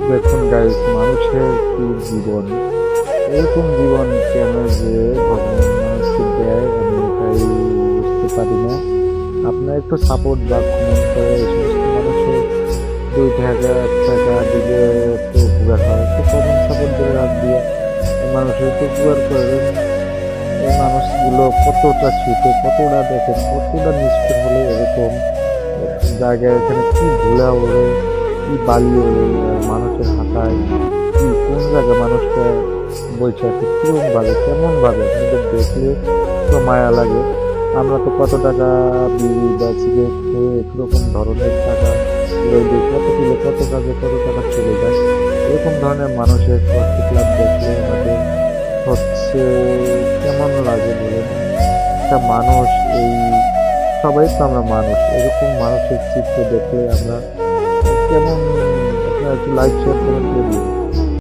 দেখুন গাইস, মানুষের কি জীবন, এরকম জীবন কেন যে ভগবান মানুষকে দেয়, আমি এটাই বুঝতে পারি না। আপনার একটু সাপোর্ট বা কমেন্ট করে এই সমস্ত মানুষের 2 টাকা 1 টাকা দিলে একটু উপকার হয়, একটু কমেন্ট সাপোর্ট দিয়ে রাখ দিয়ে এই মানুষের একটু উপকার করে দেন। এই মানুষগুলো কতটা শীতে, কতটা দেখেন, কতটা নিষ্ঠুর হলে এরকম জায়গায় এখানে কি ধুলা ওড়ে, কি বালি ওড়ে, আর মানুষের হাঁটায় কি কোন জায়গায় মানুষটা বলছে আছে কিরকম ভাবে, কেমন ভাবে আপনাদের দেখলে তো মায়া লাগে। আমরা তো কত টাকা বিড়ি বা সিগারেট খেয়ে একরকম ধরনের টাকা রোদে কত কিলো কত কাজে কত টাকা চলে যায়। এরকম ধরনের মানুষের ক্লাব দেখলে আমাদের হচ্ছে কেমন লাগে বলুন। একটা মানুষ, এই সবাই তো আমরা মানুষ, এরকম মানুষের চিত্র দেখলে আমরা কেমন, আপনারা একটু লাইক শেয়ার করে দিয়ে দিন।